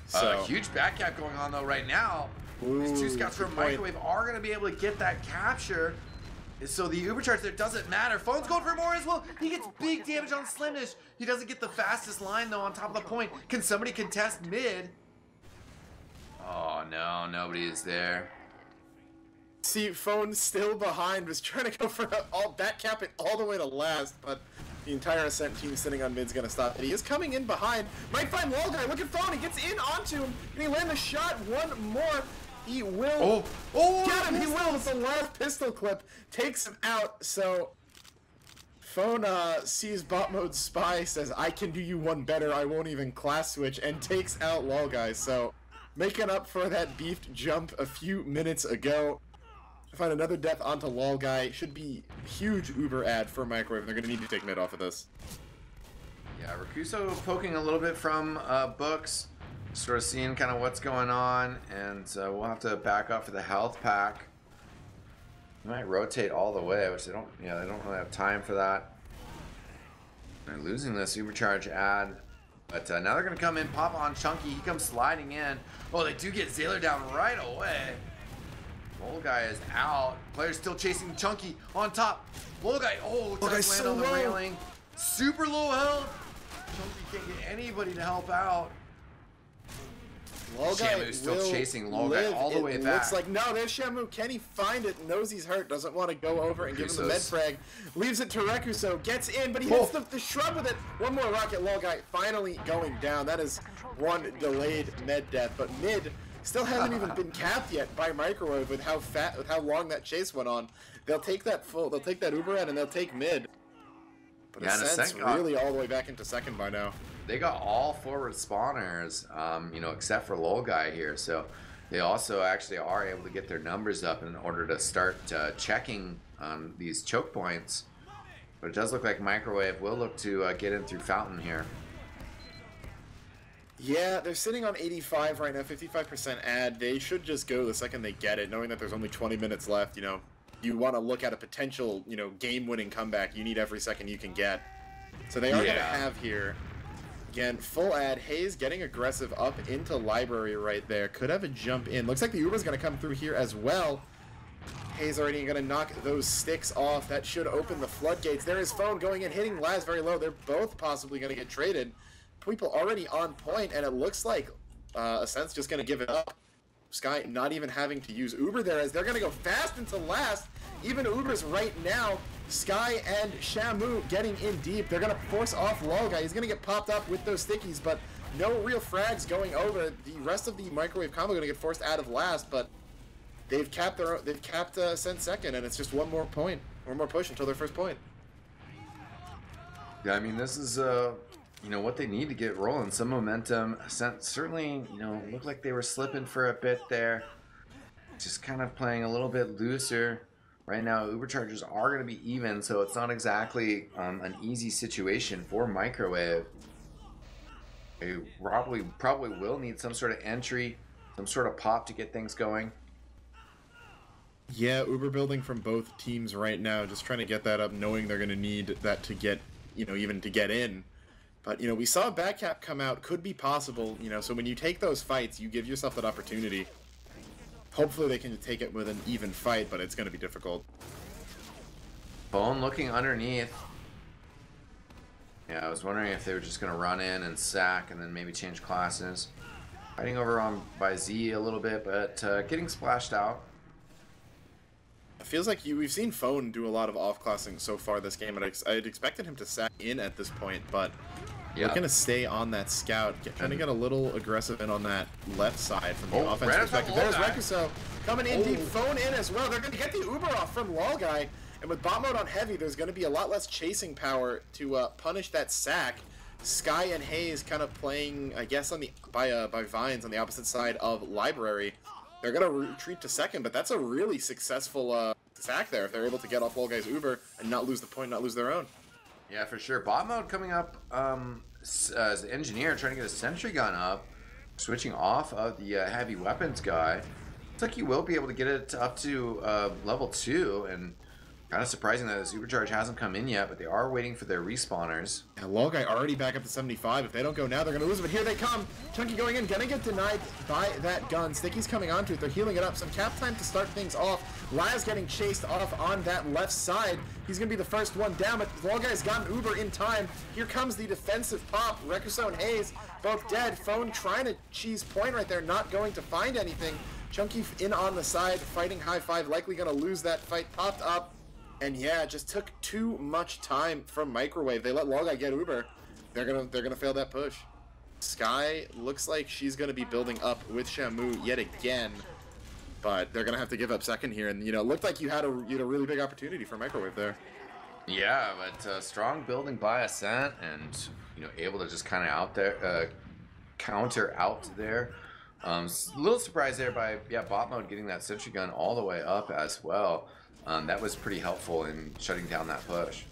So huge back cap going on though right now. These two scouts from Microwave are gonna be able to get that capture. So the Uber charge there doesn't matter. Phone's going for more as well. He gets big damage on Slemnish. He doesn't get the fastest line though on top of the point. Can somebody contest mid? Oh no, nobody is there. See, Phone still behind, was trying to go for all back cap it all the way to last, but the entire Ascent team sitting on mid's gonna stop it. He is coming in behind. Might find LGLgg. Look at Phone. He gets in onto him. And he lands a shot. One more. He will get him. He will with the last pistol clip. Takes him out. So Phone sees bot mode spy, says, I can do you one better. I won't even class switch, and takes out LGLgg. So making up for that beefed jump a few minutes ago. Find another death onto LGLgg. Should be huge Uber ad for Microwave. They're going to need to take mid off of this. Yeah, Rekuso poking a little bit from books, sort of seeing kind of what's going on, and we'll have to back up for the health pack. They might rotate all the way, which they don't really have time for that. They're losing this Ubercharge ad, but now they're going to come in, pop on Chunky. He comes sliding in. Oh, they do get Zayler down right away. LGLgg is out. Players still chasing Chunky on top. LGLgg, does land on the railing. Super low health. Chunky can't get anybody to help out. Shamu's still chasing Lolgai all the way back. Looks like, no, there's Shamu. Can he find it? Knows he's hurt. Doesn't want to go over and give him the med frag. Leaves it to Rekuso. Gets in, but he hits the shrub with it. One more rocket. Lolgai finally going down. That is one delayed med death. But mid still hasn't even been capped yet by Microwave with how long that chase went on. They'll take that Uber end and they'll take mid. But Ascent's really all the way back into second by now. They got all forward spawners, you know, except for Lolgai here. So they also actually are able to get their numbers up in order to start checking these choke points. But it does look like Microwave will look to get in through Fountain here. Yeah, they're sitting on 85 right now, 55% ad. They should just go the second they get it, knowing that there's only 20 minutes left. You know, you want to look at a potential, you know, game-winning comeback. You need every second you can get. So they are going to have here. Again, full ad. Hayes getting aggressive up into library right there. Could have a jump in. Looks like the Uber's going to come through here as well. Hayes already going to knock those sticks off. That should open the floodgates. There is Phone going in, hitting Laz very low. They're both possibly going to get traded. People already on point, and it looks like Ascent's just going to give it up. Sky not even having to use Uber there, as they're going to go fast into last. Even Uber's right now. Sky and Shamu getting in deep. They're going to force off Lolgai. He's going to get popped up with those stickies, but no real frags going over. The rest of the Microwave combo going to get forced out of last, but they've capped Ascent second, and it's just one more push until their first point. Yeah, I mean, this is you know, what they need to get rolling. Some momentum. Ascent certainly, you know, looked like they were slipping for a bit there. Just kind of playing a little bit looser. Right now, Uberchargers are going to be even, so it's not exactly an easy situation for Microwave. They probably will need some sort of entry, some sort of pop to get things going. Yeah, Uber building from both teams right now, just trying to get that up, knowing they're going to need that to get, you know, even to get in. But, you know, we saw a back cap come out, could be possible, you know, so when you take those fights, you give yourself that opportunity. Hopefully they can take it with an even fight, but it's going to be difficult. Bone looking underneath. Yeah, I was wondering if they were just going to run in and sack and then maybe change classes. Fighting over on by Z a little bit, but getting splashed out. It feels like we've seen Phone do a lot of off-classing so far this game, and I'd expected him to sack in at this point, but we're going to stay on that scout, trying to get a little aggressive in on that left side from the offense perspective. There's Rekuso coming in deep, Phone in as well. They're going to get the Uber off from Lolgai, and with bot mode on heavy, there's going to be a lot less chasing power to punish that sack. Sky and Hayes kind of playing, I guess, on the by Vines on the opposite side of Library. They're going to retreat to second, but that's a really successful sack there if they're able to get off Lolgai's Uber and not lose the point, not lose their own. Yeah, for sure. Bot mode coming up as an engineer, trying to get a sentry gun up, switching off of the heavy weapons guy. Looks like you will be able to get it up to level 2, and kind of surprising that this Ubercharge hasn't come in yet, but they are waiting for their respawners. Yeah, Lolgai already back up to 75. If they don't go now, they're going to lose it, but here they come. Chunky going in, gonna get denied by that gun. Sticky's coming onto it. They're healing it up. Some cap time to start things off. Laz getting chased off on that left side. He's going to be the first one down, but Lolgai's got an Uber in time. Here comes the defensive pop. Rekuso and Hayes both dead. Phone trying to cheese point right there, not going to find anything. Chunky in on the side, fighting high five, likely going to lose that fight. Popped up. And yeah, it just took too much time from Microwave. They let Lolgai get Uber. They're gonna fail that push. Sky looks like she's gonna be building up with Shamu yet again, but they're gonna have to give up second here. And you know, it looked like you had a really big opportunity for Microwave there. Yeah, but strong building by Ascent, and you know, able to just kind of counter out there. A little surprised there by bot mode getting that sentry gun all the way up as well. That was pretty helpful in shutting down that push.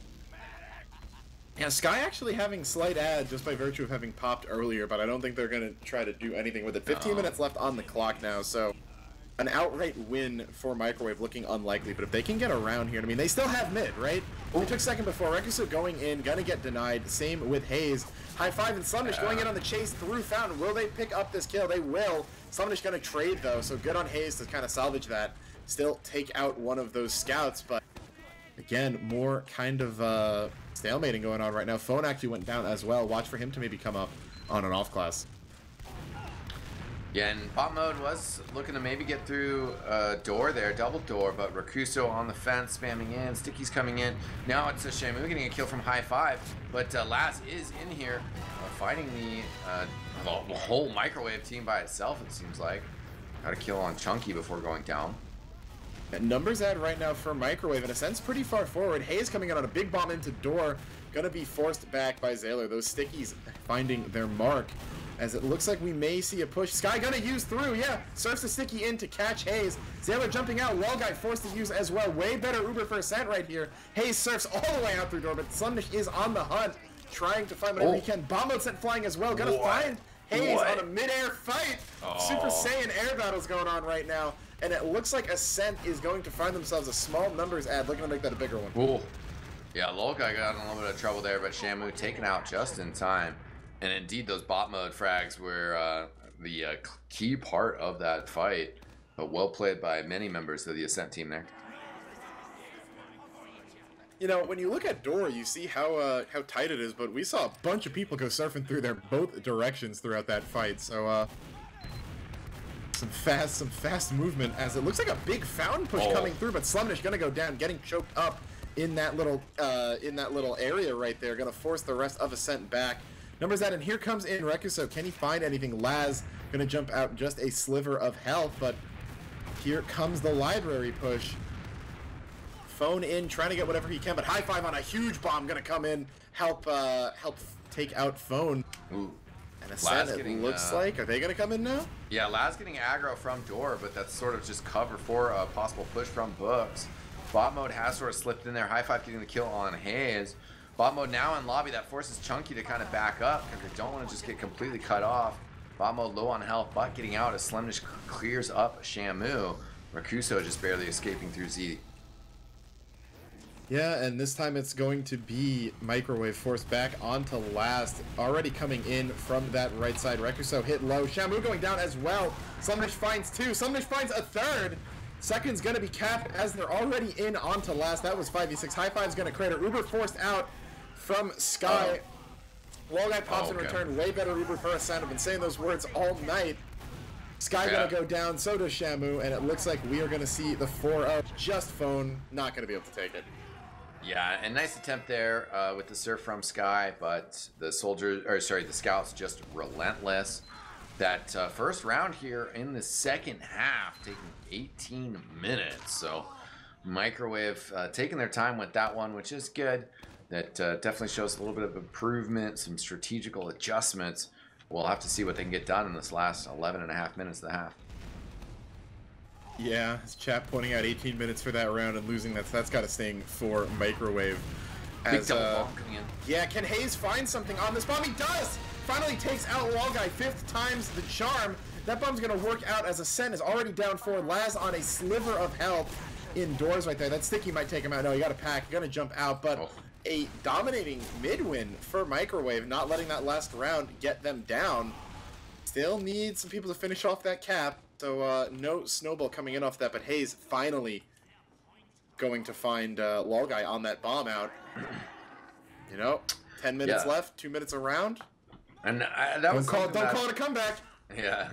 Yeah, Sky actually having slight ad just by virtue of having popped earlier, but I don't think they're going to try to do anything with it. 15 minutes left on the clock now, so an outright win for Microwave looking unlikely, but if they can get around here, I mean, they still have mid, right? They took second before. Rekuso going in, gonna get denied. Same with Hayes. High five and Slumnish going in on the chase through Fountain. Will they pick up this kill? They will. Slumnish gonna trade, though, so good on Hayes to kind of salvage that. Still take out one of those scouts, but again, more kind of stalemating going on right now. Phone actually went down as well. Watch for him to maybe come up on an off class. Yeah, and bot mode was looking to maybe get through door there, double door, but Rakuso on the fence, spamming in, Sticky's coming in. Now it's a Shamu getting a kill from high five, but Laz is in here fighting the whole microwave team by itself, it seems like. Got a kill on Chunky before going down. And numbers ad right now for Microwave, in a sense, pretty far forward. Hayes coming in on a big bomb into door, gonna be forced back by Zaylor. Those Stickies finding their mark, as it looks like we may see a push. Sky gonna use through, yeah, surfs the Sticky in to catch Hayes. Zaylor jumping out, LGlgg forced to use as well. Way better Uber for Ascent right here. Hayes surfs all the way out through door, but Slumnish is on the hunt, trying to find whatever he can. Bomb mode sent flying as well, gonna find Hayes on a mid-air fight. Super Saiyan air battles going on right now. And it looks like Ascent is going to find themselves a small numbers ad, looking to make that a bigger one. Ooh. Yeah, LGlgg got in a little bit of trouble there, but Shamu taken out just in time. And indeed, those bot mode frags were the key part of that fight. But well played by many members of the Ascent team there. You know, when you look at door, you see how tight it is, but we saw a bunch of people go surfing through there both directions throughout that fight. So, some fast movement, as it looks like a big fountain push coming through, but Slumnish gonna go down, getting choked up in that little area right there, gonna force the rest of Ascent back. Numbers that, and here comes in Rekuso. Can he find anything? Laz gonna jump out just a sliver of health, but here comes the library push. Phone in, trying to get whatever he can, but high five on a huge bomb gonna come in, help take out Phone. Ooh. And Ascent, it looks like, are they gonna come in now? Yeah, Laz getting aggro from door, but that's sort of just cover for a possible push from Books. Bot mode has sort of slipped in there. High five getting the kill on Hayes. Bot mode now in lobby, that forces Chunky to kind of back up because they don't want to just get completely cut off. Bot mode low on health, but getting out as Slumnish clears up Shamu. Rakuso just barely escaping through Z. Yeah, and this time it's going to be Microwave forced back onto last. Already coming in from that right side. Rekuso hit low. Shamu going down as well. Slumnish finds two. Slumnish finds a third. Second's going to be capped as they're already in onto last. That was 5v6. High five's going to crater. Uber forced out from Sky. LGlgg pops in return. Way better Uber for Ascent. I've been saying those words all night. Sky gonna go down, so does Shamu, and it looks like we are gonna see the 4-0. Just Phone, not gonna be able to take it. Yeah, and nice attempt there with the surf from Sky, but the scouts just relentless. That first round here in the second half, taking 18 minutes. So Microwave taking their time with that one, which is good. That definitely shows a little bit of improvement, some strategical adjustments. We'll have to see what they can get done in this last 11 and a half minutes of the half. Yeah, his chat pointing out 18 minutes for that round and losing that's got to sting for Microwave. Big double bomb coming in. Yeah, can Hayes find something on this bomb? He does! Finally takes out LGlgg, 5th times the charm. That bomb's gonna work out as Ascent is already down 4. Laz on a sliver of health indoors right there. That Sticky might take him out. No, you got a pack. You're gonna jump out, but a dominating mid win for Microwave, not letting that last round get them down. Still need some people to finish off that cap. So no snowball coming in off that, but Hayes finally going to find LGlgg on that bomb out. You know, 10 minutes left, 2 minutes around. And that was don't call it a comeback. Yeah.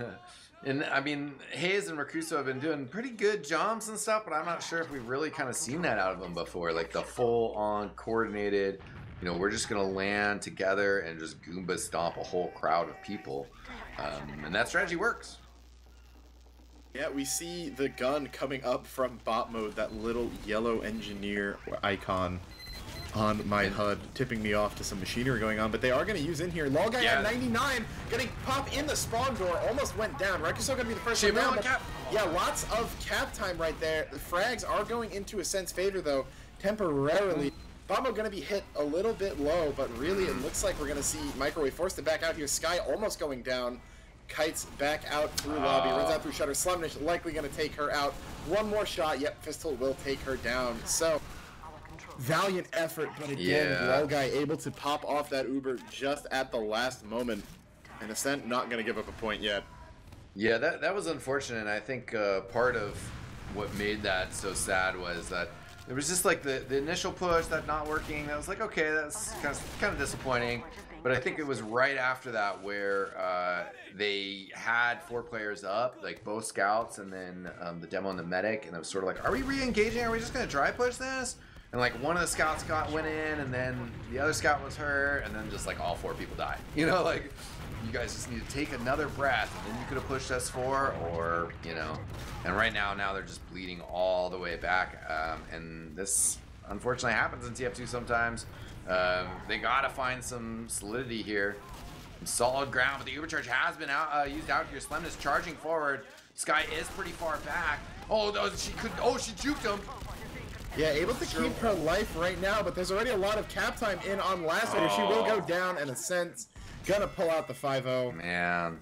And I mean, Hayes and Rakuso have been doing pretty good jumps and stuff, but I'm not sure if we've really kind of seen that out of them before. Like the full-on coordinated, you know, we're just going to land together and just Goomba stomp a whole crowd of people. And that strategy works. Yeah, we see the gun coming up from bot mode, that little yellow engineer icon on my HUD, tipping me off to some machinery going on, but they are going to use in here. LGlgg at 99, going to pop in the spawn door, almost went down. Rekuso going to be the first one down, but yeah, lots of cap time right there. The frags are going into Ascent's favor, though, temporarily. Bombo going to be hit a little bit low, but really it looks like we're going to see Microwave forced to back out here. Sky almost going down. Kites back out through lobby, runs out through shutter. Slumnish likely going to take her out. One more shot, yep, Pistol will take her down. So, valiant effort, but again, LGlgg able to pop off that Uber just at the last moment. And Ascent not going to give up a point yet. Yeah, that was unfortunate. I think part of what made that so sad was that there was just like the initial push that not working. That was like, okay, that's kind of disappointing. But I think it was right after that where they had 4 players up, like both scouts and then the demo and the medic, and it was sort of like, are we re-engaging? Are we just gonna dry push this? And like one of the scouts went in, and then the other scout was hurt, and then just like all 4 people died. You know, like you guys just need to take another breath, and then you could have pushed S4, or you know. And right now they're just bleeding all the way back, and this unfortunately happens in TF2 sometimes. They gotta find some solidity here, some solid ground, but the Ubercharge has been used out here. Slim is charging forward. Sky is pretty far back. Oh, she juked him. Yeah, able to keep her life right now, but there's already a lot of cap time in on last hitter. She will go down, and Ascent's gonna pull out the 5-0. Man.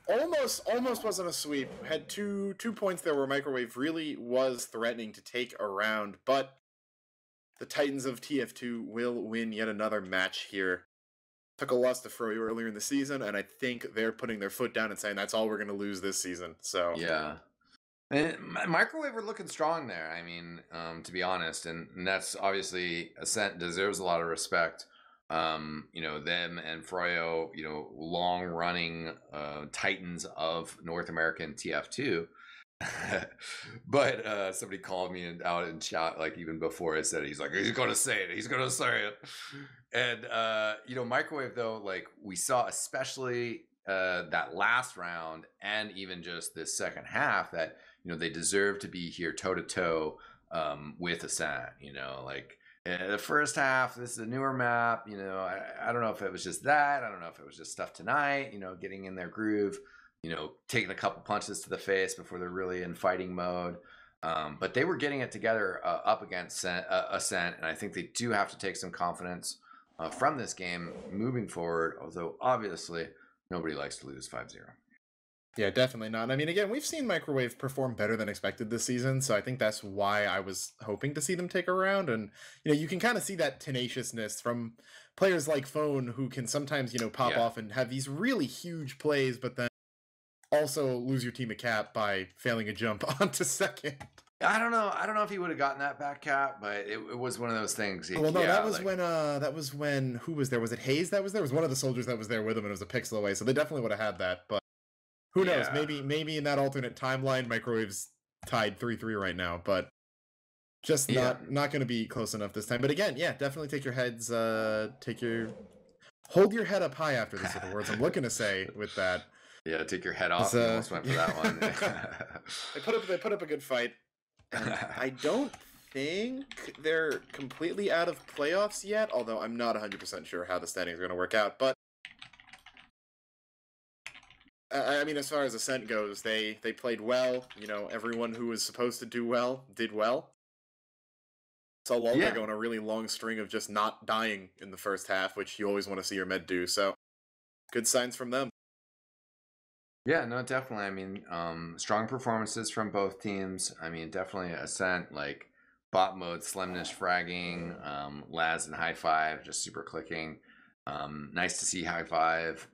Almost wasn't a sweep. Had two points there where Microwave really was threatening to take a round, but the Titans of TF2 will win yet another match here. Took a loss to Froyo earlier in the season, and I think they're putting their foot down and saying that's all we're going to lose this season. So yeah. And Microwave are looking strong there, I mean, to be honest, and that's obviously Ascent deserves a lot of respect. You know, them and Froyo, you know, long running titans of North American TF2. But somebody called me out in chat, like even before I said it, he's like, he's gonna say it. And you know, Microwave though, like we saw especially that last round and even just this second half, that you know they deserve to be here toe to toe with Ascent. You know, like the first half, this is a newer map. You know, I don't know if it was just that. I don't know if it was just stuff tonight. You know, getting in their groove. You know, taking a couple punches to the face before they're really in fighting mode. But they were getting it together up against Ascent, and I think they do have to take some confidence from this game moving forward, although obviously nobody likes to lose 5-0. Yeah, definitely not. I mean, again, we've seen Microwave perform better than expected this season, so I think that's why I was hoping to see them take a round. And, you know, you can kind of see that tenaciousness from players like Phone, who can sometimes, you know, pop off and have these really huge plays, but then also lose your team a cap by failing a jump onto second. I don't know if he would have gotten that back cap, but it was one of those things. Well, no, that was when who was there? Was it Hayes that was there? It was one of the soldiers that was there with him, and it was a pixel away, so they definitely would have had that. But who knows? Maybe in that alternate timeline, Microwave's tied 3-3 right now, but just not going to be close enough this time. But again, yeah, definitely take your heads, hold your head up high after this. Are the words I'm looking to say with that. Yeah, take your head off. You almost went for that one. They put up a good fight. And I don't think they're completely out of playoffs yet, although I'm not 100% sure how the standings are going to work out. But I mean, as far as Ascent goes, they played well. You know, everyone who was supposed to do well did well. So long they go on a really long string of just not dying in the first half, which you always want to see your med do. So good signs from them. Yeah, no, definitely. I mean, strong performances from both teams. I mean, definitely Ascent, like bot mode, Slimnish fragging, Laz and High Five, just super clicking. Nice to see High Five,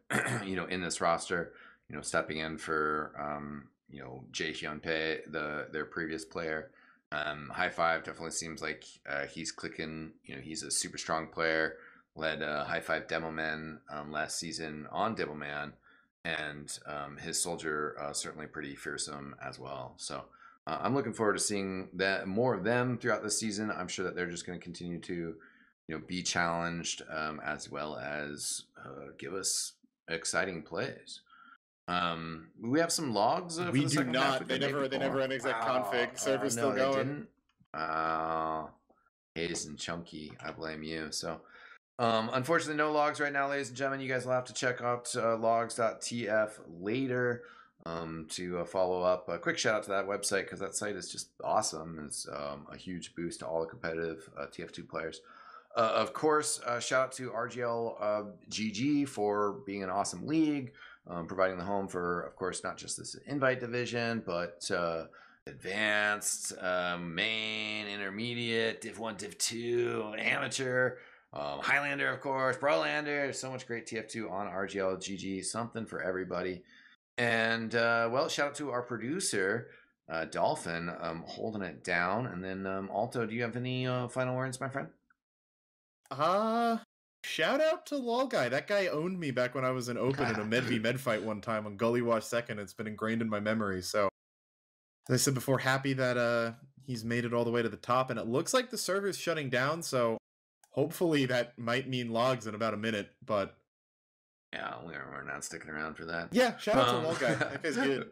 you know, in this roster, you know, stepping in for, you know, Jae Hyunpei, their previous player. High Five definitely seems like he's clicking. You know, he's a super strong player. Led High Five Demoman last season on Demoman. And his soldier certainly pretty fearsome as well. So I'm looking forward to seeing that more of them throughout the season. I'm sure that they're just going to continue to, you know, be challenged as well as give us exciting plays. We have some logs. We do not. They never an exec config. Server's still going. Hayes and Chunky, I blame you. So. Unfortunately, no logs right now, ladies and gentlemen. You guys will have to check out logs.tf later to follow up. A quick shout out to that website because that site is just awesome. It's a huge boost to all the competitive TF2 players. Of course, shout out to RGLgg for being an awesome league, providing the home for, of course, not just this invite division, but advanced, main, intermediate, div 1, div 2, amateur. Highlander, of course, Brolander, so much great TF2 on RGLgg, something for everybody. And well, shout out to our producer, Dolphin, holding it down. And then Alto, do you have any final words, my friend? Shout out to Lol Guy. That guy owned me back when I was in Open in a Med v Med fight one time on Gully Wash 2nd. It's been ingrained in my memory. So, as I said before, happy that he's made it all the way to the top. And it looks like the server's shutting down. So, hopefully that might mean logs in about a minute. But yeah, we're not sticking around for that. Yeah, shout out to Lol Guy. That guy's good.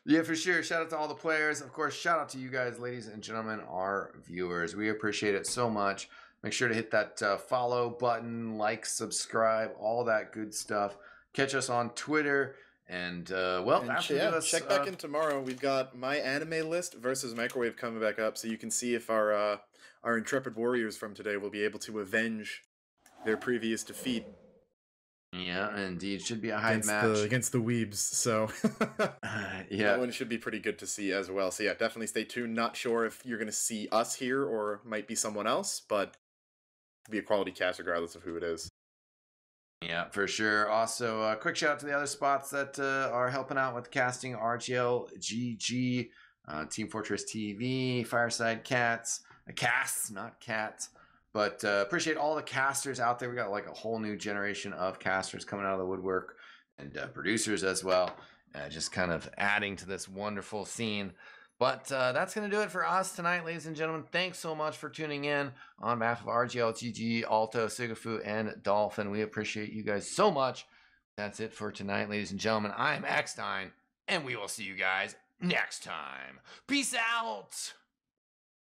Yeah, for sure. Shout out to all the players. Of course, shout out to you guys, ladies and gentlemen, our viewers. We appreciate it so much. Make sure to hit that follow button, like, subscribe, all that good stuff. Catch us on Twitter. And, check back in tomorrow. We've got My Anime List versus Microwave coming back up, so you can see if our intrepid warriors from today will be able to avenge their previous defeat. Yeah, indeed. Should be a hype match. Against the weebs, so... yeah. That one should be pretty good to see as well. So yeah, definitely stay tuned. Not sure if you're going to see us here or might be someone else, but it'll be a quality cast regardless of who it is. Yeah, for sure. Also, a quick shout out to the other spots that are helping out with casting: RGLgg, Team Fortress TV, Fireside Cats, casts, not cats. But appreciate all the casters out there. We got like a whole new generation of casters coming out of the woodwork, and producers as well. Just kind of adding to this wonderful scene. But that's going to do it for us tonight, ladies and gentlemen. Thanks so much for tuning in on behalf of RGLgg, Alto, Sugafu, and Dolphin. We appreciate you guys so much. That's it for tonight, ladies and gentlemen. I'm Eckstein, and we will see you guys next time. Peace out.